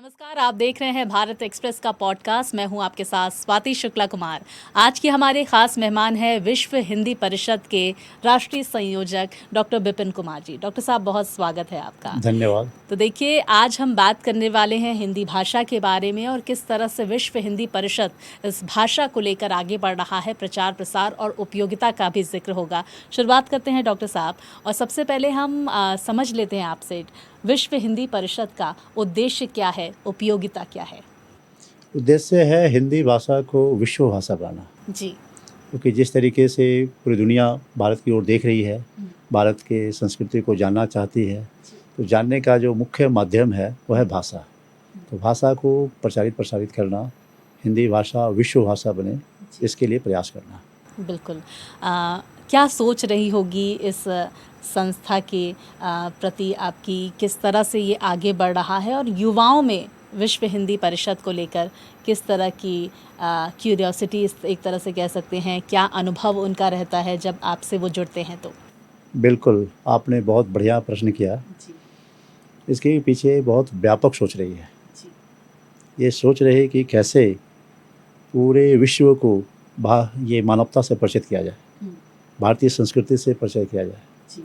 नमस्कार, आप देख रहे हैं भारत एक्सप्रेस का पॉडकास्ट। मैं हूं आपके साथ स्वाति शुक्ला कुमार। आज के हमारे खास मेहमान हैं विश्व हिंदी परिषद के राष्ट्रीय संयोजक डॉक्टर विपिन कुमार जी। डॉक्टर साहब, बहुत स्वागत है आपका। धन्यवाद। तो देखिए, आज हम बात करने वाले हैं हिंदी भाषा के बारे में और किस तरह से विश्व हिंदी परिषद इस भाषा को लेकर आगे बढ़ रहा है। प्रचार प्रसार और उपयोगिता का भी जिक्र होगा। शुरुआत करते हैं डॉक्टर साहब, और सबसे पहले हम समझ लेते हैं आपसे, विश्व हिंदी परिषद का उद्देश्य क्या है, उपयोगिता क्या है? उद्देश्य है हिंदी भाषा को विश्व भाषा बनाना, जी। क्योंकि जिस तरीके से पूरी दुनिया भारत की ओर देख रही है, भारत के संस्कृति को जानना चाहती है, तो जानने का जो मुख्य माध्यम है वह है भाषा। तो भाषा को प्रचारित प्रसारित करना, हिंदी भाषा विश्व भाषा बने, इसके लिए प्रयास करना। बिल्कुल। क्या सोच रही होगी इस संस्था के प्रति आपकी, किस तरह से ये आगे बढ़ रहा है और युवाओं में विश्व हिंदी परिषद को लेकर किस तरह की क्यूरियोसिटी, एक तरह से कह सकते हैं, क्या अनुभव उनका रहता है जब आपसे वो जुड़ते हैं तो? बिल्कुल, आपने बहुत बढ़िया प्रश्न किया। जी। इसके पीछे बहुत व्यापक सोच रही है। जी। ये सोच रही है कि कैसे पूरे विश्व को ये मानवता से परिचित किया जाए, भारतीय संस्कृति से परिचय किया जाए, जी।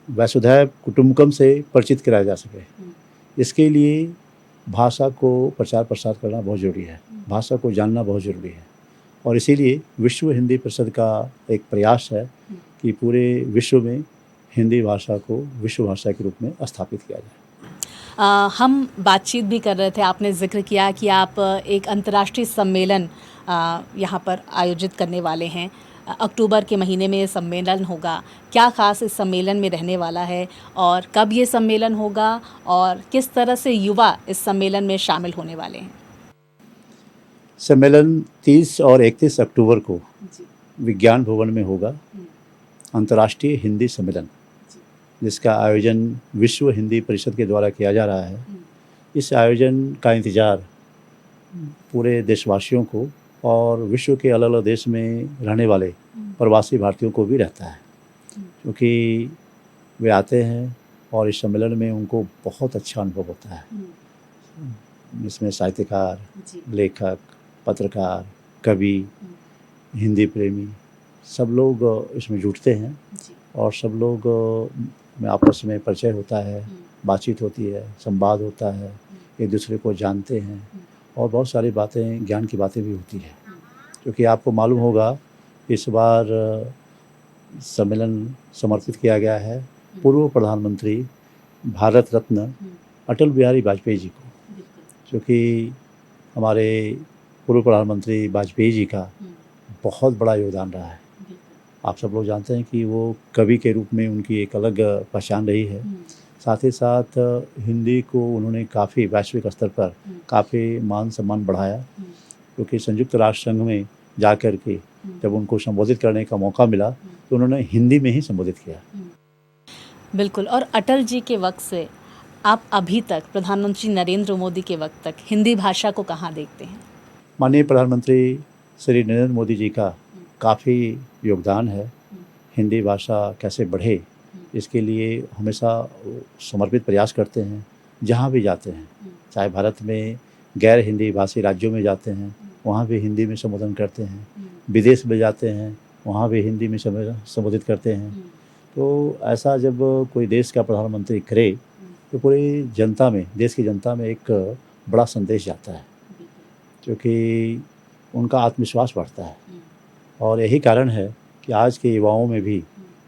वसुधैव कुटुंबकम से परिचित कराया जा सके। इसके लिए भाषा को प्रचार प्रसार करना बहुत ज़रूरी है, भाषा को जानना बहुत ज़रूरी है। और इसीलिए विश्व हिंदी परिषद का एक प्रयास है कि पूरे विश्व में हिंदी भाषा को विश्व भाषा के रूप में स्थापित किया जाए। हम बातचीत भी कर रहे थे, आपने जिक्र किया कि आप एक अंतर्राष्ट्रीय सम्मेलन यहाँ पर आयोजित करने वाले हैं। अक्टूबर के महीने में ये सम्मेलन होगा। क्या खास इस सम्मेलन में रहने वाला है और कब ये सम्मेलन होगा और किस तरह से युवा इस सम्मेलन में शामिल होने वाले हैं? सम्मेलन 30 और 31 अक्टूबर को विज्ञान भवन में होगा, अंतर्राष्ट्रीय हिंदी सम्मेलन, जिसका आयोजन विश्व हिंदी परिषद के द्वारा किया जा रहा है। इस आयोजन का इंतज़ार पूरे देशवासियों को और विश्व के अलग अलग देश में रहने वाले प्रवासी भारतीयों को भी रहता है, क्योंकि वे आते हैं और इस सम्मेलन में उनको बहुत अच्छा अनुभव होता है। इसमें साहित्यकार, लेखक, पत्रकार, कवि, हिंदी प्रेमी सब लोग इसमें जुटते हैं और सब लोग में आपस में परिचय होता है, बातचीत होती है, संवाद होता है, एक दूसरे को जानते हैं और बहुत सारी बातें, ज्ञान की बातें भी होती हैं। क्योंकि आपको मालूम होगा, इस बार सम्मेलन समर्पित किया गया है पूर्व प्रधानमंत्री भारत रत्न अटल बिहारी वाजपेयी जी को, क्योंकि हमारे पूर्व प्रधानमंत्री वाजपेयी जी का बहुत बड़ा योगदान रहा है। आप सब लोग जानते हैं कि वो कवि के रूप में उनकी एक अलग पहचान रही है। साथ ही साथ हिंदी को उन्होंने काफ़ी वैश्विक स्तर पर काफ़ी मान सम्मान बढ़ाया, क्योंकि संयुक्त राष्ट्र संघ में जा कर के जब उनको संबोधित करने का मौका मिला तो उन्होंने हिंदी में ही संबोधित किया। बिल्कुल। और अटल जी के वक्त से आप अभी तक, प्रधानमंत्री नरेंद्र मोदी के वक्त तक, हिंदी भाषा को कहाँ देखते हैं? माननीय प्रधानमंत्री श्री नरेंद्र मोदी जी का काफ़ी योगदान है। हिंदी भाषा कैसे बढ़े, इसके लिए हमेशा समर्पित प्रयास करते हैं। जहाँ भी जाते हैं, चाहे भारत में गैर हिंदी भाषी राज्यों में जाते हैं, वहाँ भी हिंदी में संबोधन करते हैं, विदेश में जाते हैं, वहाँ भी हिंदी में संबोधित करते हैं। तो ऐसा जब कोई देश का प्रधानमंत्री करे तो पूरी जनता में, देश की जनता में एक बड़ा संदेश जाता है, क्योंकि उनका आत्मविश्वास बढ़ता है। और यही कारण है कि आज के युवाओं में भी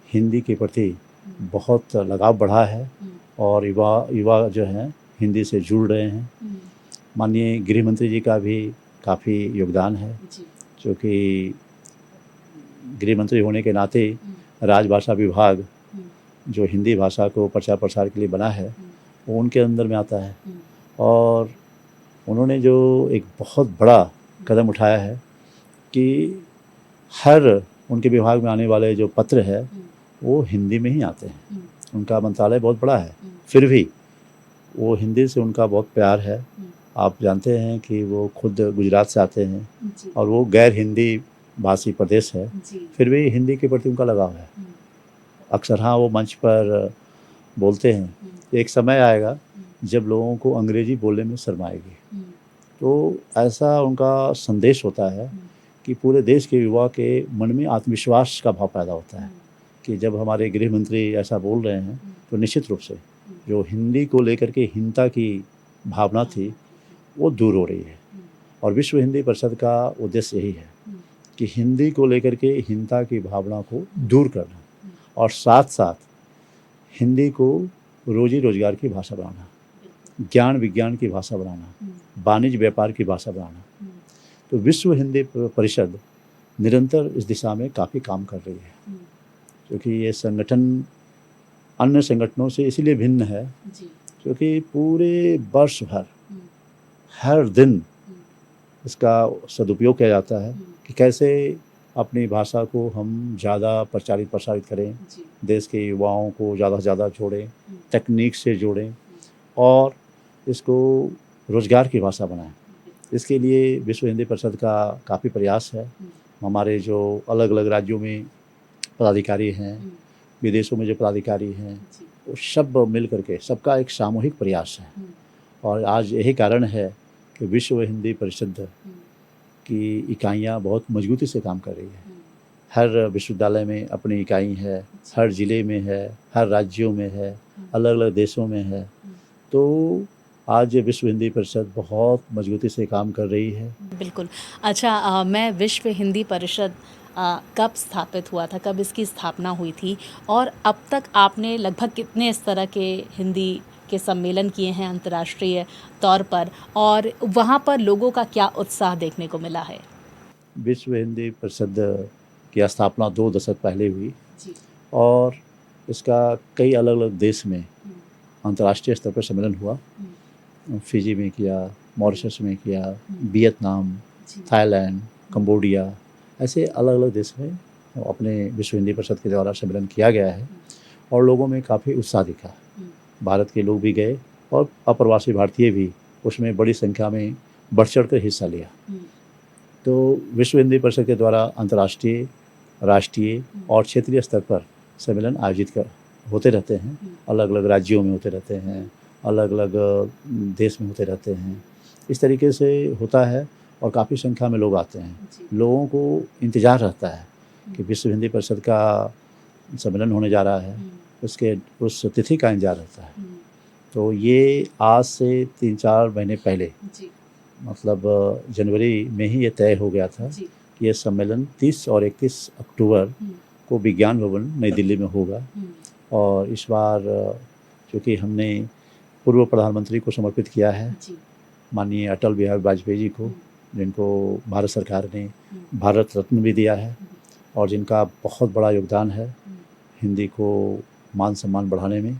हिंदी के प्रति बहुत लगाव बढ़ा है और युवा जो हैं हिंदी से जुड़ रहे हैं। माननीय गृह मंत्री जी का भी काफ़ी योगदान है, क्योंकि गृह मंत्री होने के नाते राजभाषा विभाग जो हिंदी भाषा को प्रचार प्रसार के लिए बना है वो उनके अंदर में आता है। और उन्होंने जो एक बहुत बड़ा कदम उठाया है कि हर उनके विभाग में आने वाले जो पत्र है वो हिंदी में ही आते हैं। उनका मंत्रालय बहुत बड़ा है, फिर भी वो हिंदी से उनका बहुत प्यार है। आप जानते हैं कि वो खुद गुजरात से आते हैं और वो गैर हिंदी भाषी प्रदेश है, फिर भी हिंदी के प्रति उनका लगाव है। अक्सर हाँ, वो मंच पर बोलते हैं, एक समय आएगा जब लोगों को अंग्रेजी बोलने में शर्म आएगी। तो ऐसा उनका संदेश होता है कि पूरे देश के युवा के मन में आत्मविश्वास का भाव पैदा होता है कि जब हमारे गृह मंत्री ऐसा बोल रहे हैं तो निश्चित रूप से जो हिंदी को लेकर के हीनता की भावना थी वो दूर हो रही है। और विश्व हिंदी परिषद का उद्देश्य यही है कि हिंदी को लेकर के हीनता की भावना को दूर करना और साथ साथ हिंदी को रोजी रोजगार की भाषा बनाना, ज्ञान विज्ञान की भाषा बनाना, वाणिज्य व्यापार की भाषा बनाना। तो विश्व हिंदी परिषद निरंतर इस दिशा में काफ़ी काम कर रही है, क्योंकि ये संगठन अन्य संगठनों से इसीलिए भिन्न है क्योंकि पूरे वर्ष भर हर दिन इसका सदुपयोग किया जाता है कि कैसे अपनी भाषा को हम ज़्यादा प्रसारित करें, देश के युवाओं को ज़्यादा से ज़्यादा जोड़ें, तकनीक से जोड़ें और इसको रोज़गार की भाषा बनाएं। इसके लिए विश्व हिंदी परिषद का काफ़ी प्रयास है। हमारे जो अलग अलग राज्यों में पदाधिकारी हैं, विदेशों में जो पदाधिकारी हैं, वो सब मिल करके सबका एक सामूहिक प्रयास है। और आज यही कारण है कि विश्व हिंदी परिषद की इकाइयाँ बहुत मजबूती से काम कर रही है। हर विश्वविद्यालय में अपनी इकाई है, हर ज़िले में है, हर राज्यों में है, अलग अलग देशों में है। तो आज विश्व हिंदी परिषद बहुत मजबूती से काम कर रही है। बिल्कुल। अच्छा, मैं विश्व हिंदी परिषद कब स्थापित हुआ था, कब इसकी स्थापना हुई थी और अब तक आपने लगभग कितने इस तरह के हिंदी के सम्मेलन किए हैं अंतर्राष्ट्रीय तौर पर और वहाँ पर लोगों का क्या उत्साह देखने को मिला है? विश्व हिंदी परिषद की स्थापना 2 दशक पहले हुई और इसका कई अलग अलग देश में अंतर्राष्ट्रीय स्तर पर सम्मेलन हुआ। फिजी में किया, मॉरिशस में किया, वियतनाम, थाईलैंड, कंबोडिया, ऐसे अलग अलग देश में अपने विश्व हिंदी परिषद के द्वारा सम्मेलन किया गया है और लोगों में काफ़ी उत्साह दिखा। भारत के लोग भी गए और अप्रवासी भारतीय भी उसमें बड़ी संख्या में बढ़ चढ़ कर हिस्सा लिया। तो विश्व हिंदी परिषद के द्वारा अंतर्राष्ट्रीय, राष्ट्रीय और क्षेत्रीय स्तर पर सम्मेलन आयोजित होते रहते हैं। अलग अलग राज्यों में होते रहते हैं, अलग अलग देश में होते रहते हैं। इस तरीके से होता है और काफ़ी संख्या में लोग आते हैं। लोगों को इंतज़ार रहता है कि विश्व हिंदी परिषद का सम्मेलन होने जा रहा है, उसके उस तिथि का इंतजार रहता है। तो ये आज से 3-4 महीने पहले मतलब जनवरी में ही ये तय हो गया था कि ये सम्मेलन 30 और 31 अक्टूबर को विज्ञान भवन नई दिल्ली में होगा। और इस बार चूँकि हमने पूर्व प्रधानमंत्री को समर्पित किया है, माननीय अटल बिहारी वाजपेयी जी को, जिनको भारत सरकार ने भारत रत्न भी दिया है और जिनका बहुत बड़ा योगदान है हिंदी को मान सम्मान बढ़ाने में।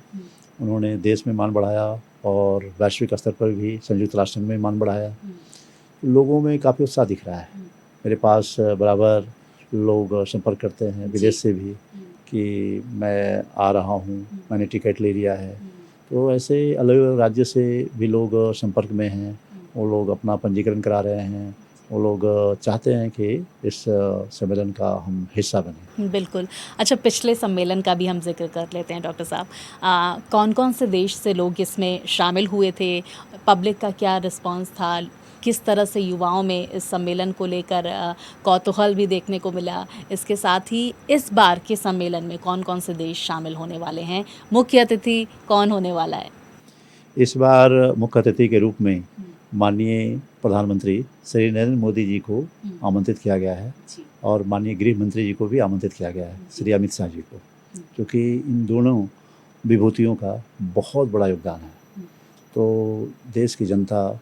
उन्होंने देश में मान बढ़ाया और वैश्विक स्तर पर भी संयुक्त राष्ट्र में मान बढ़ाया। लोगों में काफ़ी उत्साह दिख रहा है। मेरे पास बराबर लोग संपर्क करते हैं विदेश से भी कि मैं आ रहा हूँ, मैंने टिकट ले लिया है। तो ऐसे अलग अलग राज्य से भी लोग संपर्क में हैं, वो लोग अपना पंजीकरण करा रहे हैं, वो लोग चाहते हैं कि इस सम्मेलन का हम हिस्सा बनें। बिल्कुल। अच्छा, पिछले सम्मेलन का भी हम जिक्र कर लेते हैं डॉक्टर साहब। कौन कौन से देश से लोग इसमें शामिल हुए थे, पब्लिक का क्या रिस्पांस था, किस तरह से युवाओं में इस सम्मेलन को लेकर कौतूहल भी देखने को मिला। इसके साथ ही इस बार के सम्मेलन में कौन कौन से देश शामिल होने वाले हैं, मुख्य अतिथि कौन होने वाला है? इस बार मुख्य अतिथि के रूप में माननीय प्रधानमंत्री श्री नरेंद्र मोदी जी को आमंत्रित किया गया है और माननीय गृह मंत्री जी को भी आमंत्रित किया गया है, श्री अमित शाह जी को, क्योंकि इन दोनों विभूतियों का बहुत बड़ा योगदान है। तो देश की जनता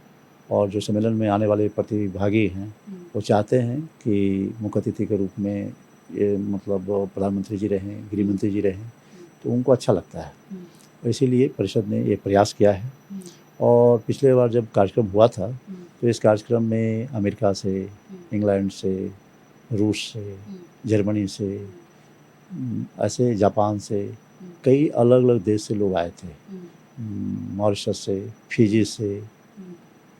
और जो सम्मेलन में आने वाले प्रतिभागी हैं वो चाहते हैं कि मुख्य अतिथि के रूप में ये मतलब प्रधानमंत्री जी रहें, गृह मंत्री जी रहें, तो उनको अच्छा लगता है। इसीलिए परिषद ने ये प्रयास किया है। और पिछले बार जब कार्यक्रम हुआ था तो इस कार्यक्रम में अमेरिका से, इंग्लैंड से, रूस से, जर्मनी से, ऐसे जापान से, कई अलग अलग देश से लोग आए थे, मॉरिशस से, फिजी से।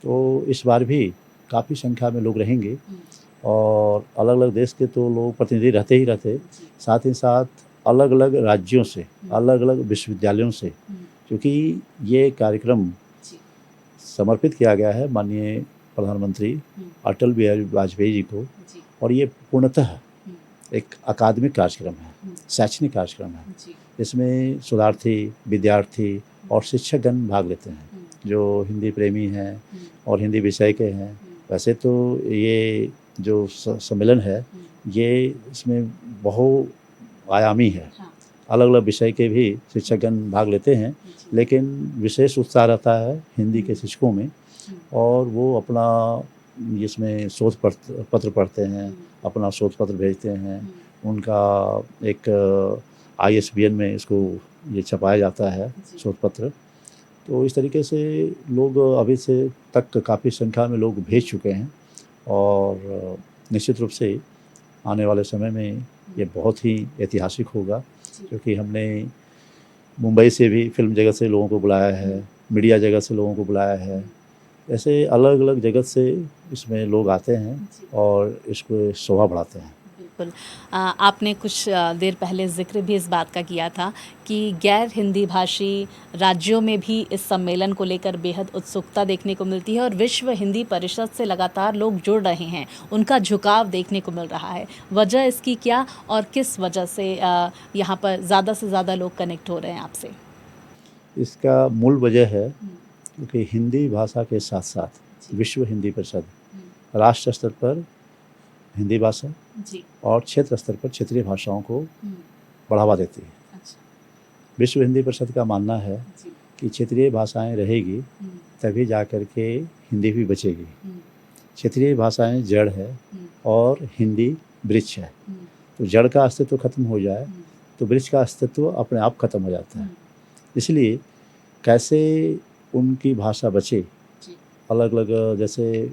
तो इस बार भी काफ़ी संख्या में लोग रहेंगे और अलग अलग देश के तो लोग प्रतिनिधि रहते ही रहते, साथ ही साथ अलग अलग राज्यों से, अलग अलग विश्वविद्यालयों से, क्योंकि ये कार्यक्रम समर्पित किया गया है माननीय प्रधानमंत्री अटल बिहारी वाजपेयी जी को, और ये पूर्णतः एक अकादमिक कार्यक्रम है, शैक्षणिक कार्यक्रम है। इसमें शोधार्थी, विद्यार्थी और शिक्षकगण भाग लेते हैं जो हिंदी प्रेमी हैं और हिंदी विषय के हैं। वैसे तो ये जो सम्मेलन है ये इसमें बहुआयामी है, अलग अलग विषय के भी शिक्षकगण भाग लेते हैं, लेकिन विशेष उत्साह रहता है हिंदी के शिक्षकों में, और वो अपना इसमें शोध पत्र पढ़ते हैं, अपना शोध पत्र भेजते हैं, उनका एक ISBN में इसको ये छपाया जाता है शोध पत्र। तो इस तरीके से लोग अभी से तक काफ़ी संख्या में लोग भेज चुके हैं, और निश्चित रूप से आने वाले समय में ये बहुत ही ऐतिहासिक होगा, क्योंकि हमने मुंबई से भी फिल्म जगत से लोगों को बुलाया है, मीडिया जगत से लोगों को बुलाया है, ऐसे अलग अलग जगत से इसमें लोग आते हैं और इसको शोभा बढ़ाते हैं। बिल्कुल। आपने कुछ देर पहले ज़िक्र भी इस बात का किया था कि गैर हिंदी भाषी राज्यों में भी इस सम्मेलन को लेकर बेहद उत्सुकता देखने को मिलती है, और विश्व हिंदी परिषद से लगातार लोग जुड़ रहे हैं, उनका झुकाव देखने को मिल रहा है। वजह इसकी क्या और किस वजह से यहाँ पर ज़्यादा से ज़्यादा लोग कनेक्ट हो रहे हैं आपसे? इसका मूल वजह है क्योंकि हिंदी भाषा के साथ साथ विश्व हिंदी परिषद राष्ट्र स्तर पर हिंदी भाषा और क्षेत्र स्तर पर क्षेत्रीय भाषाओं को बढ़ावा देती है। अच्छा। विश्व हिंदी परिषद का मानना है कि क्षेत्रीय भाषाएं रहेगी तभी जा कर के हिंदी भी बचेगी। क्षेत्रीय भाषाएं जड़ है और हिंदी वृक्ष है, तो जड़ का अस्तित्व खत्म हो जाए तो वृक्ष का अस्तित्व अपने आप खत्म हो जाता है। इसलिए कैसे उनकी भाषा बचे, अलग अलग, जैसे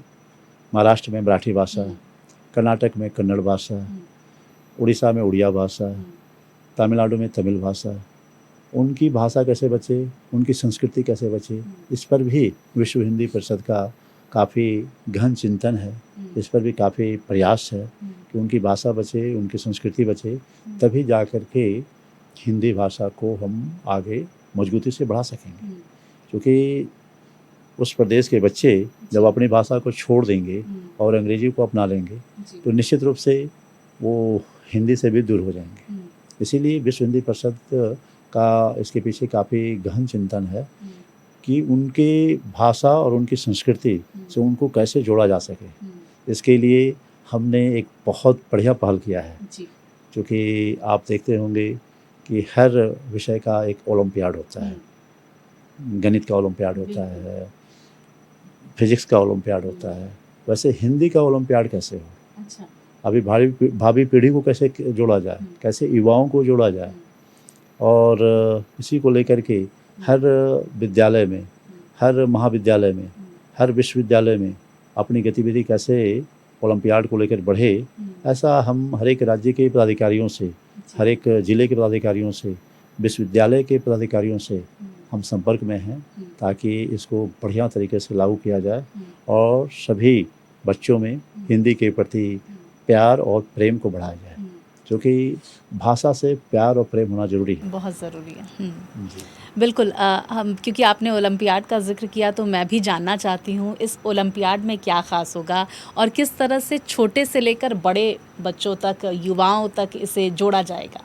महाराष्ट्र में मराठी भाषा, कर्नाटक में कन्नड़ भाषा, उड़ीसा में उड़िया भाषा, तमिलनाडु में तमिल भाषा, उनकी भाषा कैसे बचे, उनकी संस्कृति कैसे बचे, इस पर भी विश्व हिंदी परिषद का काफ़ी गहन चिंतन है, इस पर भी काफ़ी प्रयास है कि उनकी भाषा बचे, उनकी संस्कृति बचे, तभी जा कर के हिंदी भाषा को हम आगे मजबूती से बढ़ा सकेंगे। क्योंकि उस प्रदेश के बच्चे जब अपनी भाषा को छोड़ देंगे और अंग्रेजी को अपना लेंगे तो निश्चित रूप से वो हिंदी से भी दूर हो जाएंगे। इसीलिए विश्व हिंदी परिषद का इसके पीछे काफ़ी गहन चिंतन है कि उनके भाषा और उनकी संस्कृति से उनको कैसे जोड़ा जा सके। इसके लिए हमने एक बहुत बढ़िया पहल किया है, क्योंकि आप देखते होंगे कि हर विषय का एक ओलंपियाड होता है, गणित का ओलंपियाड होता है, फिजिक्स का ओलंपियाड होता है, वैसे हिंदी का ओलंपियाड कैसे हो। अच्छा। अभी भावी पीढ़ी को कैसे जोड़ा जाए, कैसे युवाओं को जोड़ा जाए, और इसी को लेकर के हर विद्यालय में, हर महाविद्यालय में, हर विश्वविद्यालय में अपनी गतिविधि कैसे ओलंपियाड को लेकर बढ़े, ऐसा हम हर एक राज्य के पदाधिकारियों से, हर एक जिले के पदाधिकारियों से, विश्वविद्यालय के पदाधिकारियों से हम संपर्क में हैं, ताकि इसको बढ़िया तरीके से लागू किया जाए और सभी बच्चों में हिंदी के प्रति प्यार और प्रेम को बढ़ाया जाए, क्योंकि भाषा से प्यार और प्रेम होना ज़रूरी है, बहुत ज़रूरी है। बिल्कुल। हम क्योंकि आपने ओलंपियाड का जिक्र किया तो मैं भी जानना चाहती हूँ इस ओलंपियाड में क्या ख़ास होगा और किस तरह से छोटे से लेकर बड़े बच्चों तक, युवाओं तक इसे जोड़ा जाएगा।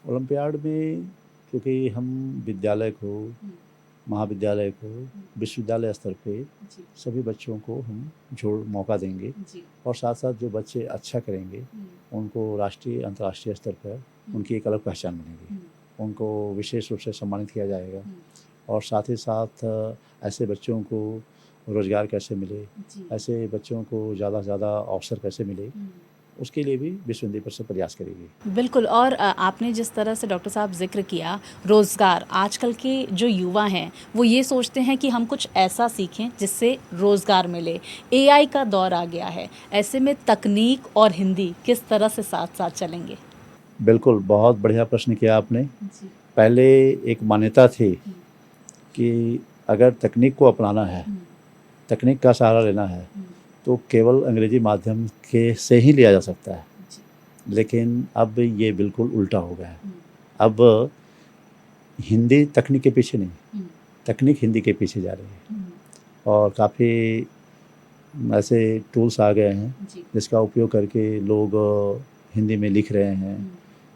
ओलंपियाड में क्योंकि हम विद्यालय को, महाविद्यालय को, विश्वविद्यालय स्तर पे सभी बच्चों को हम मौका देंगे, और साथ साथ जो बच्चे अच्छा करेंगे उनको राष्ट्रीय अंतर्राष्ट्रीय स्तर पर उनकी एक अलग पहचान बनेगी, उनको विशेष रूप से सम्मानित किया जाएगा, और साथ ही साथ ऐसे बच्चों को रोज़गार कैसे मिले, ऐसे बच्चों को ज़्यादा से ज़्यादा अवसर कैसे मिले, उसके लिए भी विश्व हिंदी परिषद प्रयास करेगी। बिल्कुल। और आपने जिस तरह से डॉक्टर साहब जिक्र किया रोज़गार, आजकल के जो युवा हैं वो ये सोचते हैं कि हम कुछ ऐसा सीखें जिससे रोज़गार मिले। AI का दौर आ गया है, ऐसे में तकनीक और हिंदी किस तरह से साथ साथ चलेंगे? बिल्कुल, बहुत बढ़िया प्रश्न किया आपने। पहले एक मान्यता थी कि अगर तकनीक को अपनाना है, तकनीक का सहारा लेना है तो केवल अंग्रेजी माध्यम के से ही लिया जा सकता है, लेकिन अब ये बिल्कुल उल्टा हो गया है। अब हिंदी तकनीक के पीछे नहीं, तकनीक हिंदी के पीछे जा रही है, और काफ़ी ऐसे टूल्स आ गए हैं जिसका उपयोग करके लोग हिंदी में लिख रहे हैं,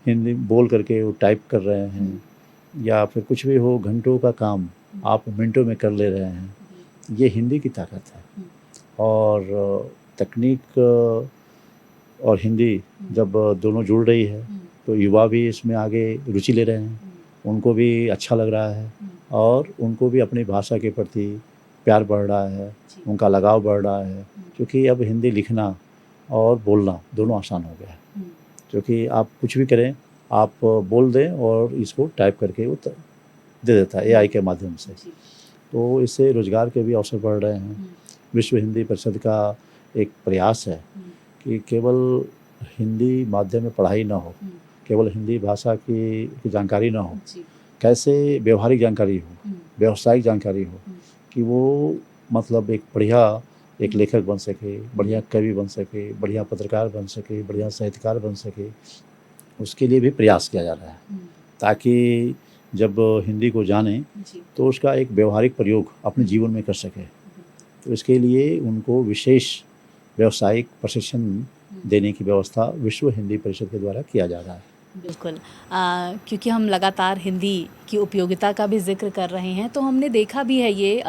हिंदी बोल करके वो टाइप कर रहे हैं, या फिर कुछ भी हो, घंटों का काम आप मिनटों में कर ले रहे हैं। ये हिंदी की ताकत है। और तकनीक और हिंदी जब दोनों जुड़ रही है तो युवा भी इसमें आगे रुचि ले रहे हैं, उनको भी अच्छा लग रहा है और उनको भी अपनी भाषा के प्रति प्यार बढ़ रहा है, उनका लगाव बढ़ रहा है, क्योंकि अब हिंदी लिखना और बोलना दोनों आसान हो गया है। क्योंकि आप कुछ भी करें, आप बोल दें और इसको टाइप करके वो दे देता है एआई के माध्यम से। तो इससे रोज़गार के भी अवसर बढ़ रहे हैं। विश्व हिंदी परिषद का एक प्रयास है कि केवल हिंदी माध्यम में पढ़ाई ना हो, केवल हिंदी भाषा की जानकारी ना हो, कैसे व्यवहारिक जानकारी हो, व्यावसायिक जानकारी हो, कि वो मतलब एक बढ़िया एक लेखक बन सके, बढ़िया कवि बन सके, बढ़िया पत्रकार बन सके, बढ़िया साहित्यकार बन सके। उसके लिए भी प्रयास किया जा रहा है ताकि जब हिंदी को जाने तो उसका एक व्यवहारिक प्रयोग अपने जीवन में कर सके। तो इसके लिए उनको विशेष व्यावसायिक प्रशिक्षण देने की व्यवस्था विश्व हिंदी परिषद के द्वारा किया जा रहा है। बिल्कुल। क्योंकि हम लगातार हिंदी की उपयोगिता का भी ज़िक्र कर रहे हैं, तो हमने देखा भी है ये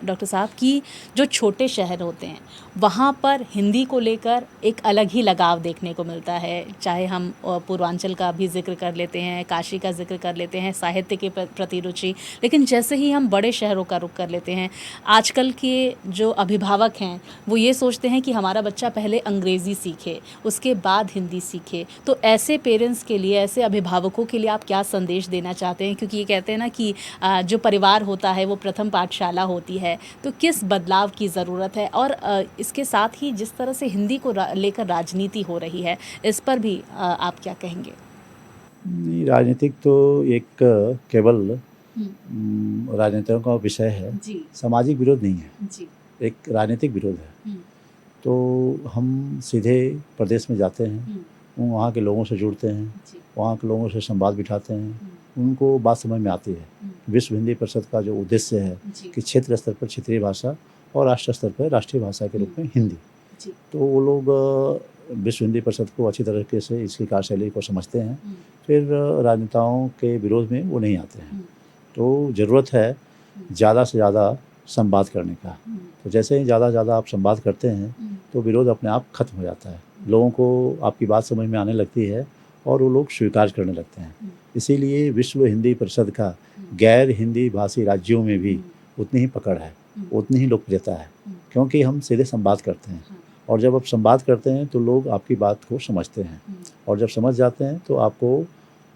डॉक्टर साहब कि जो छोटे शहर होते हैं वहाँ पर हिंदी को लेकर एक अलग ही लगाव देखने को मिलता है। चाहे हम पूर्वांचल का भी ज़िक्र कर लेते हैं, काशी का ज़िक्र कर लेते हैं, साहित्य के प्रति रुचि, लेकिन जैसे ही हम बड़े शहरों का रुख कर लेते हैं, आजकल के जो अभिभावक हैं वो ये सोचते हैं कि हमारा बच्चा पहले अंग्रेज़ी सीखे, उसके बाद हिंदी सीखे। तो ऐसे पेरेंट्स के लिए, ऐसे अभिभावकों के लिए आप क्या संदेश देना चाहते हैं? क्योंकि ये कहते हैं ना कि जो परिवार होता है वो प्रथम पाठशाला होती है, तो किस बदलाव की ज़रूरत है? और इसके साथ ही जिस तरह से हिंदी को लेकर राजनीति हो रही है, इस पर भी आप क्या कहेंगे? नहीं, राजनीतिक तो एक केवल राजनेताओं का विषय है, सामाजिक विरोध नहीं है, एक राजनीतिक विरोध है। तो हम सीधे प्रदेश में जाते हैं, वहाँ के लोगों से जुड़ते हैं, वहाँ के लोगों से संवाद बिठाते हैं, उनको बात समझ में आती है। विश्व हिंदी परिषद का जो उद्देश्य है कि क्षेत्र स्तर पर क्षेत्रीय भाषा और राष्ट्रीय स्तर पर राष्ट्रीय भाषा के रूप में हिंदी, तो वो लोग विश्व हिंदी परिषद को अच्छी तरीके से इसकी कार्यशैली को समझते हैं, फिर राजनेताओं के विरोध में वो नहीं आते हैं। तो ज़रूरत है ज़्यादा से ज़्यादा संवाद करने का। तो जैसे ही ज़्यादा से ज़्यादा आप संवाद करते हैं तो विरोध अपने आप खत्म हो जाता है, लोगों को आपकी बात समझ में आने लगती है और वो लोग स्वीकार करने लगते हैं। इसीलिए विश्व हिंदी परिषद का गैर हिंदी भाषी राज्यों में भी उतनी ही पकड़ है, उतनी ही लोकप्रियता है, क्योंकि हम सीधे संवाद करते हैं। और जब आप संवाद करते हैं तो लोग आपकी बात को समझते हैं, और जब समझ जाते हैं तो आपको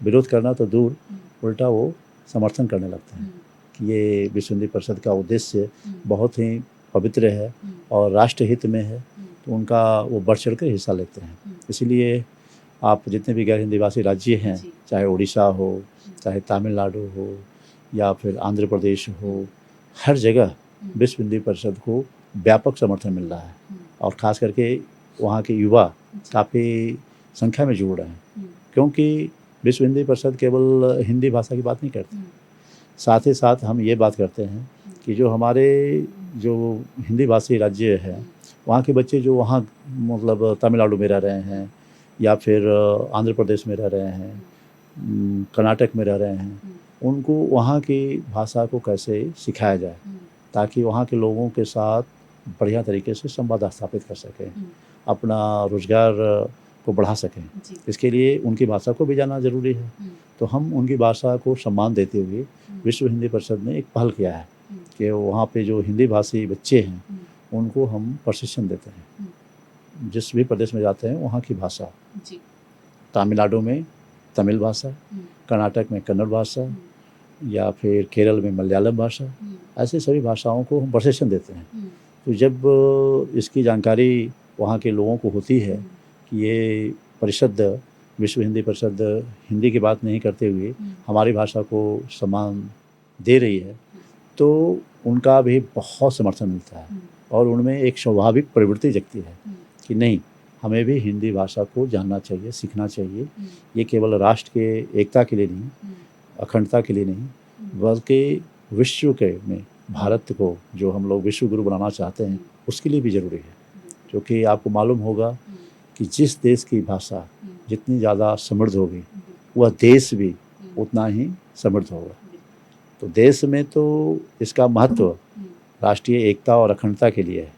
विरोध करना तो दूर, उल्टा वो समर्थन करने लगते हैं कि ये विश्व हिंदी परिषद का उद्देश्य बहुत ही पवित्र है और राष्ट्र हित में है, तो उनका वो बढ़ चढ़ कर हिस्सा लेते हैं। इसीलिए आप जितने भी गैर हिंदी भाषी राज्य हैं, चाहे उड़ीसा हो, चाहे तमिलनाडु हो या फिर आंध्र प्रदेश हो, हर जगह विश्व हिंदी परिषद को व्यापक समर्थन मिल रहा है। और ख़ास करके वहाँ के युवा काफ़ी संख्या में जुड़ रहे हैं, क्योंकि विश्व हिंदी परिषद केवल हिंदी भाषा की बात नहीं करती, साथ ही साथ हम ये बात करते हैं कि जो हमारे जो हिंदी भाषी राज्य है, वहाँ के बच्चे जो वहाँ मतलब तमिलनाडु में रह रहे हैं या फिर आंध्र प्रदेश में रह रहे हैं, कर्नाटक में रह रहे हैं, उनको वहाँ की भाषा को कैसे सिखाया जाए ताकि वहाँ के लोगों के साथ बढ़िया तरीके से संवाद स्थापित कर सकें, अपना रोज़गार को बढ़ा सकें। इसके लिए उनकी भाषा को भी जानना ज़रूरी है। तो हम उनकी भाषा को सम्मान देते हुए विश्व हिंदी परिषद ने एक पहल किया है कि वहाँ पे जो हिंदी भाषी बच्चे हैं उनको हम प्रशिक्षण देते हैं। जिस भी प्रदेश में जाते हैं वहाँ की भाषा, तमिलनाडु में तमिल भाषा, कर्नाटक में कन्नड़ भाषा या फिर केरल में मलयालम भाषा, ऐसे सभी भाषाओं को हम प्रशिक्षण देते हैं। तो जब इसकी जानकारी वहाँ के लोगों को होती है कि ये परिषद विश्व हिंदी परिषद हिंदी की बात नहीं करते हुए हमारी भाषा को सम्मान दे रही है, तो उनका भी बहुत समर्थन मिलता है और उनमें एक स्वाभाविक प्रवृत्ति जगती है कि नहीं, हमें भी हिंदी भाषा को जानना चाहिए, सीखना चाहिए। ये केवल राष्ट्र के एकता के लिए नहीं, अखंडता के लिए नहीं, बल्कि विश्व के में भारत को जो हम लोग विश्व गुरु बनाना चाहते हैं उसके लिए भी ज़रूरी है, क्योंकि आपको मालूम होगा कि जिस देश की भाषा जितनी ज़्यादा समृद्ध होगी वह देश भी उतना ही समृद्ध होगा। तो देश में तो इसका महत्व राष्ट्रीय एकता और अखंडता के लिए है,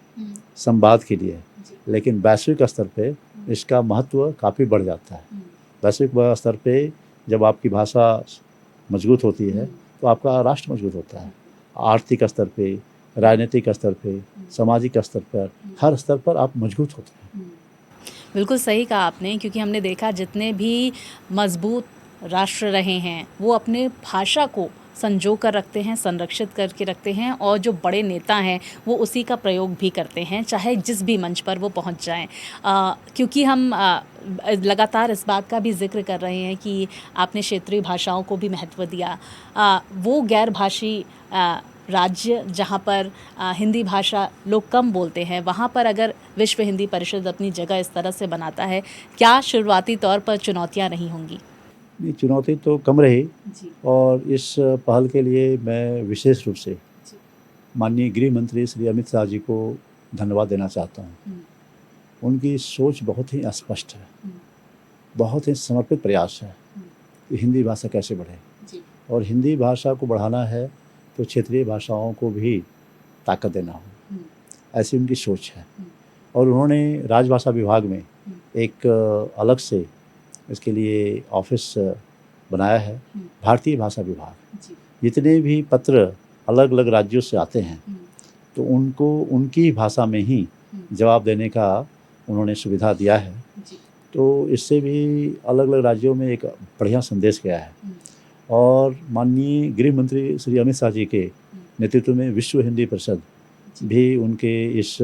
संवाद के लिए है, लेकिन वैश्विक स्तर पे इसका महत्व काफ़ी बढ़ जाता है। वैश्विक स्तर पे जब आपकी भाषा मजबूत होती है तो आपका राष्ट्र मजबूत होता है। आर्थिक स्तर पे, राजनीतिक स्तर पे, सामाजिक स्तर पर, हर स्तर पर आप मजबूत होते हैं। बिल्कुल सही कहा आपने, क्योंकि हमने देखा जितने भी मजबूत राष्ट्र रहे हैं वो अपने भाषा को संजो कर रखते हैं, संरक्षित करके रखते हैं, और जो बड़े नेता हैं वो उसी का प्रयोग भी करते हैं, चाहे जिस भी मंच पर वो पहुंच जाएं। क्योंकि हम लगातार इस बात का भी जिक्र कर रहे हैं कि आपने क्षेत्रीय भाषाओं को भी महत्व दिया। वो गैर भाषी राज्य जहाँ पर हिंदी भाषा लोग कम बोलते हैं, वहाँ पर अगर विश्व हिंदी परिषद अपनी जगह इस तरह से बनाता है, क्या शुरुआती तौर पर चुनौतियाँ नहीं होंगी? नहीं, चुनौती तो कम रही, और इस पहल के लिए मैं विशेष रूप से माननीय गृह मंत्री श्री अमित शाह जी को धन्यवाद देना चाहता हूँ। उनकी सोच बहुत ही स्पष्ट है, बहुत ही समर्पित प्रयास है कि हिंदी भाषा कैसे बढ़े, और हिंदी भाषा को बढ़ाना है तो क्षेत्रीय भाषाओं को भी ताकत देना हो, ऐसी उनकी सोच है। और उन्होंने राजभाषा विभाग में एक अलग से इसके लिए ऑफिस बनाया है, भारतीय भाषा विभाग। जितने भी पत्र अलग अलग राज्यों से आते हैं तो उनको उनकी भाषा में ही जवाब देने का उन्होंने सुविधा दिया है। तो इससे भी अलग अलग राज्यों में एक बढ़िया संदेश गया है, और माननीय गृह मंत्री श्री अमित शाह जी के नेतृत्व में विश्व हिंदी परिषद भी उनके इस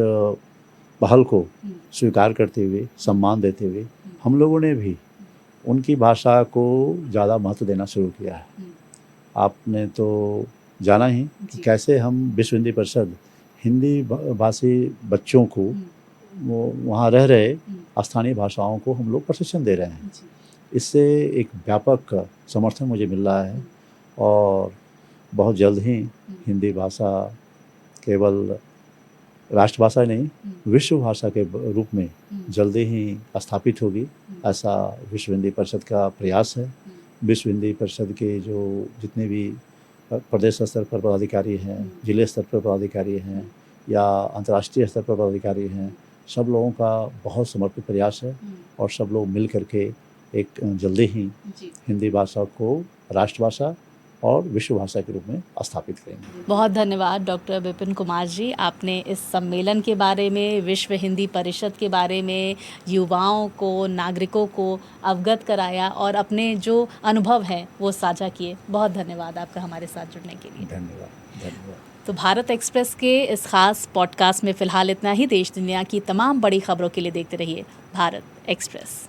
पहल को स्वीकार करते हुए, सम्मान देते हुए, हम लोगों ने भी उनकी भाषा को ज़्यादा महत्व देना शुरू किया है। आपने तो जाना ही कि कैसे हम विश्व हिंदी परिषद हिंदी भाषी बच्चों को वो वहाँ रह रहे स्थानीय भाषाओं को हम लोग प्रशिक्षण दे रहे हैं। इससे एक व्यापक समर्थन मुझे मिल रहा है, और बहुत जल्द ही हिंदी भाषा केवल राष्ट्रभाषा नहीं, विश्व भाषा के रूप में जल्दी ही स्थापित होगी, ऐसा विश्व हिंदी परिषद का प्रयास है। विश्व हिंदी परिषद के जो जितने भी प्रदेश स्तर पर पदाधिकारी हैं, जिले स्तर पर पदाधिकारी हैं, या अंतर्राष्ट्रीय स्तर पर पदाधिकारी हैं, सब लोगों का बहुत समर्पित प्रयास है, और सब लोग मिल करके एक जल्दी ही हिंदी भाषा को राष्ट्रभाषा और विश्व भाषा के रूप में स्थापित करेंगे। बहुत धन्यवाद डॉक्टर विपिन कुमार जी, आपने इस सम्मेलन के बारे में, विश्व हिंदी परिषद के बारे में युवाओं को, नागरिकों को अवगत कराया, और अपने जो अनुभव हैं वो साझा किए। बहुत धन्यवाद आपका हमारे साथ जुड़ने के लिए। धन्यवाद। तो भारत एक्सप्रेस के इस खास पॉडकास्ट में फ़िलहाल इतना ही। देश दुनिया की तमाम बड़ी खबरों के लिए देखते रहिए भारत एक्सप्रेस।